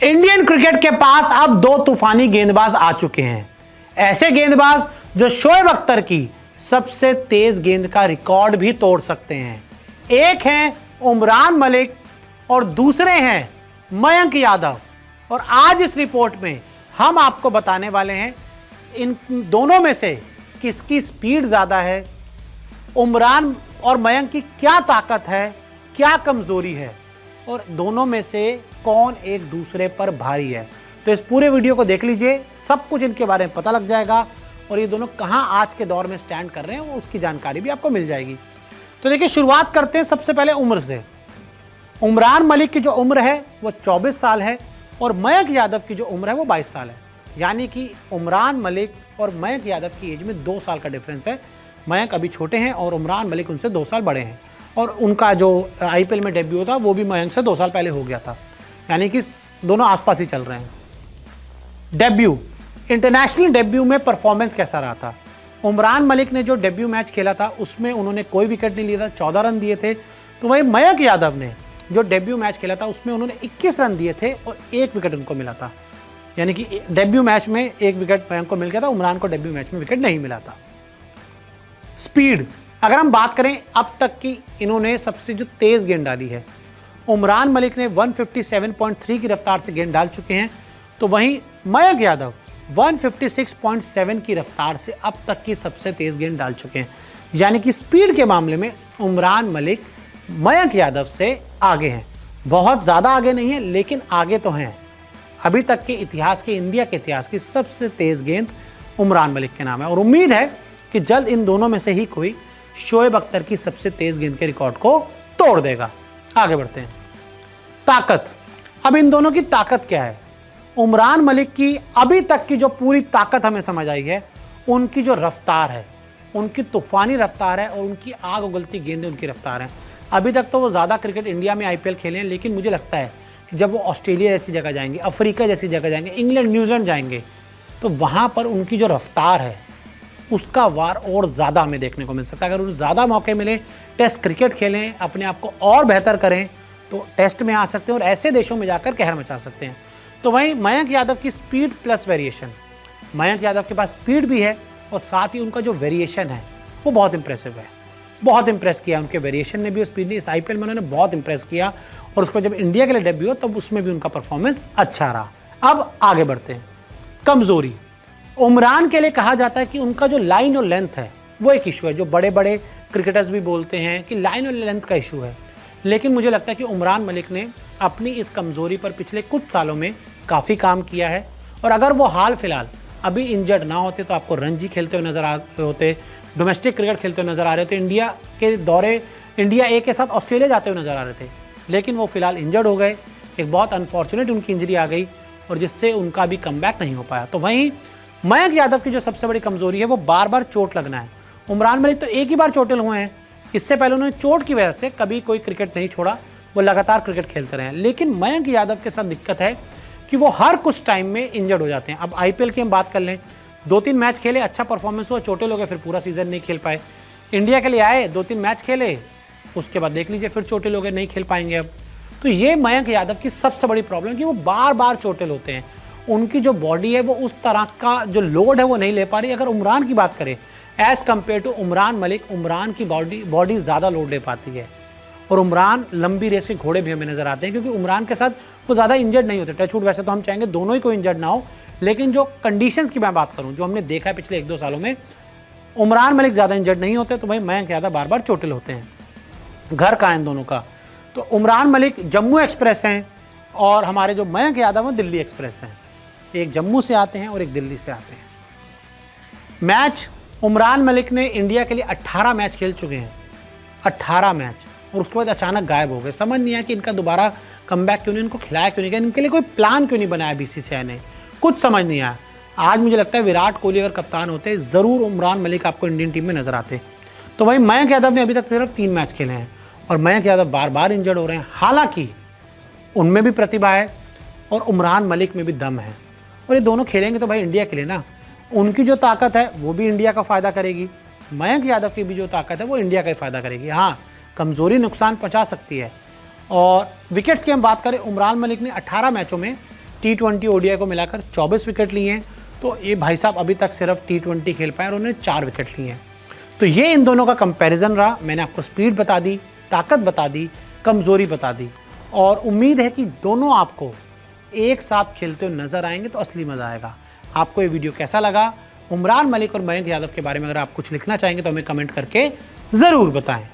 Indian cricket के पास अब दो तूफानी गेंदबाज आ चुके हैं। ऐसे गेंदबाज जो शोएब अख्तर की सबसे तेज गेंद का रिकॉर्ड भी तोड़ सकते हैं। एक हैं उमरान मलिक और दूसरे हैं मयंक यादव। और आज इस रिपोर्ट में हम आपको बताने वाले हैं इन दोनों में से किसकी स्पीड ज्यादा है, उमरान और मयंक की क्या ताकत है, क्या कमजोरी है, और दोनों में से कौन एक दूसरे पर भारी है। तो इस पूरे वीडियो को देख लीजिए, सब कुछ इनके बारे में पता लग जाएगा और ये दोनों कहां आज के दौर में स्टैंड कर रहे हैं उसकी जानकारी भी आपको मिल जाएगी। तो देखिए, शुरुआत करते हैं सबसे पहले उम्र से। उमरान मलिक की जो उम्र है वो 24 साल है और मयंक यादव की जो उम्र है वो 22 साल है। यानी कि उमरान मलिक और मयंक यादव की एज में 2 साल का डिफरेंस है। मयंक अभी छोटे हैं और उमरान मलिक उनसे 2 साल बड़े हैं। और उनका जो आईपीएल में डेब्यू था वो भी मयंक से 2 साल पहले हो गया था। यानी कि दोनों आसपास ही चल रहे हैं। डेब्यू, इंटरनेशनल डेब्यू में परफॉर्मेंस कैसा रहा था? उमरान मलिक ने जो डेब्यू मैच खेला था उसमें उन्होंने कोई विकेट नहीं लिया था, 14 रन दिए थे। तो वही मयंक यादव ने जो डेब्यू मैच खेला था उसमें उन्होंने 21 रन दिए थे और 1 विकेट उनको मिला था। यानी कि डेब्यू मैच में 1 विकेट मयंक को मिल गया था, उमरान को डेब्यू मैच में विकेट नहीं मिला था। स्पीड, अगर हम बात करें अब तक की इन्होंने सबसे जो तेज गेंद डाली है, उमरान मलिक ने 157.3 की रफ्तार से गेंद डाल चुके हैं। तो वहीं मयंक यादव 156.7 की रफ्तार से अब तक की सबसे तेज गेंद डाल चुके हैं। यानी कि स्पीड के मामले में उमरान मलिक मयंक यादव से आगे हैं। बहुत ज़्यादा आगे नहीं है लेकिन आगे तो हैं। अभी तक के इतिहास के, इंडिया के इतिहास की सबसे तेज गेंद उमरान मलिक के नाम है और उम्मीद है कि जल्द इन दोनों में से ही कोई शोएब अख्तर की सबसे तेज गेंद के रिकॉर्ड को तोड़ देगा। आगे बढ़ते हैं। ताकत, अब इन दोनों की ताकत क्या है? उमरान मलिक की अभी तक की जो पूरी ताकत हमें समझ आई है, उनकी जो रफ्तार है, उनकी तूफानी रफ्तार है और उनकी आग उगलती गेंदें उनकी रफ्तार है। अभी तक तो वो ज़्यादा क्रिकेट इंडिया में आईपीएल खेले हैं, लेकिन मुझे लगता है कि जब वो ऑस्ट्रेलिया जैसी जगह जाएंगे, अफ्रीका जैसी जगह जाएंगे, इंग्लैंड न्यूजीलैंड जाएंगे, तो वहाँ पर उनकी जो रफ्तार है उसका वार और ज़्यादा हमें देखने को मिल सकता है। अगर उन्हें ज़्यादा मौके मिले, टेस्ट क्रिकेट खेलें, अपने आप को और बेहतर करें, तो टेस्ट में आ सकते हैं और ऐसे देशों में जाकर कहर मचा सकते हैं। तो वहीं मयंक यादव की speed plus variation, Mayank Yadav के पास स्पीड भी है और साथ ही उनका जो वेरिएशन है वो बहुत इंप्रेसिव है। बहुत इंप्रेस किया उनके वेरिएशन ने भी और स्पीड ने। इस आईपीएल में उन्होंने बहुत इंप्रेस किया और उसको जब इंडिया के लिए डेब्यू हो तब उसमें भी उनका परफॉर्मेंस अच्छा रहा। अब आगे बढ़ते हैं। कमजोरी, उमरान के लिए कहा जाता है कि उनका जो लाइन और लेंथ है वो एक इशू है, जो बड़े बड़े क्रिकेटर्स भी बोलते हैं कि लाइन और लेंथ का इशू है। लेकिन मुझे लगता है कि उमरान मलिक ने अपनी इस कमजोरी पर पिछले कुछ सालों में काफ़ी काम किया है। और अगर वो हाल फिलहाल अभी इंजर्ड ना होते तो आपको रणजी खेलते हुए नजर आ रहे होते, डोमेस्टिक क्रिकेट खेलते हुए नजर आ रहे थे, इंडिया के दौरे इंडिया ए के साथ ऑस्ट्रेलिया जाते हुए नजर आ रहे थे। लेकिन वो फिलहाल इंजर्ड हो गए, एक बहुत अनफॉर्चुनेट उनकी इंजरी आ गई और जिससे उनका भी कमबैक नहीं हो पाया। तो वहीं मयंक यादव की जो सबसे बड़ी कमजोरी है वो बार बार चोट लगना है। उमरान मलिक तो एक ही बार चोटिल हुए हैं, इससे पहले उन्होंने चोट की वजह से कभी कोई क्रिकेट नहीं छोड़ा, वो लगातार क्रिकेट खेलते रहे। लेकिन मयंक यादव के साथ दिक्कत है कि वो हर कुछ टाइम में इंजर्ड हो जाते हैं। अब आईपीएल की हम बात कर लें, 2-3 मैच खेले, अच्छा परफॉर्मेंस हुआ, चोटिल हो गए, फिर पूरा सीजन नहीं खेल पाए। इंडिया के लिए आए, 2-3 मैच खेले, उसके बाद देख लीजिए फिर चोटिल हो गए, नहीं खेल पाएंगे अब। तो ये मयंक यादव की सबसे बड़ी प्रॉब्लम कि वो बार बार चोटिल होते हैं। उनकी जो बॉडी है वो उस तरह का जो लोड है वो नहीं ले पा रही। अगर उमरान की बात करें as compared to Umran Malik, Umran की बॉडी ज़्यादा लोड ले पाती है और उमरान लंबी रेस के घोड़े भी हमें नजर आते हैं क्योंकि उमरान के साथ वो ज़्यादा इंजर्ड नहीं होते। टचवुड, वैसे तो हम चाहेंगे दोनों ही कोई इंजर्ड ना हो, लेकिन जो कंडीशंस की मैं बात करूं, जो हमने देखा है पिछले 1-2 सालों में, उमरान मलिक ज़्यादा इंजर्ड नहीं होते, तो भाई मयंक यादव बार बार चोटिल होते हैं। घर का इन दोनों का। तो उमरान मलिक जम्मू एक्सप्रेस हैं और हमारे जो मयंक यादव हैं दिल्ली एक्सप्रेस हैं। एक जम्मू से आते हैं और एक दिल्ली से आते हैं। मैच, उमरान मलिक ने इंडिया के लिए 18 मैच खेल चुके हैं, 18 मैच, और उसके बाद अचानक गायब हो गए। समझ नहीं आया कि इनका दोबारा कमबैक क्यों नहीं, इनको खिलाया क्यों नहीं गया, इनके लिए कोई प्लान क्यों नहीं बनाया बीसीसीआई ने, कुछ समझ नहीं आया। आज मुझे लगता है विराट कोहली अगर कप्तान होते ज़रूर उमरान मलिक आपको इंडियन टीम में नजर आते। तो वहीं मयंक यादव ने अभी तक सिर्फ 3 मैच खेले हैं और मयंक यादव बार बार इंजर्ड हो रहे हैं। हालांकि उनमें भी प्रतिभा है और उमरान मलिक में भी दम है और ये दोनों खेलेंगे तो भाई इंडिया के लिए ना, उनकी जो ताकत है वो भी इंडिया का फ़ायदा करेगी, मयंक यादव की भी जो ताकत है वो इंडिया का ही फ़ायदा करेगी। हाँ, कमज़ोरी नुकसान पहुंचा सकती है। और विकेट्स की हम बात करें, उमरान मलिक ने 18 मैचों में T20 ODI को मिलाकर 24 विकेट लिए हैं। तो ये भाई साहब अभी तक सिर्फ T20 खेल पाए और उन्होंने 4 विकेट लिए हैं। तो ये इन दोनों का कंपैरिजन रहा। मैंने आपको स्पीड बता दी, ताकत बता दी, कमज़ोरी बता दी, और उम्मीद है कि दोनों आपको एक साथ खेलते हुए नजर आएंगे तो असली मज़ा आएगा। आपको ये वीडियो कैसा लगा? उमरान मलिक और मयंक यादव के बारे में अगर आप कुछ लिखना चाहेंगे तो हमें कमेंट करके ज़रूर बताएं।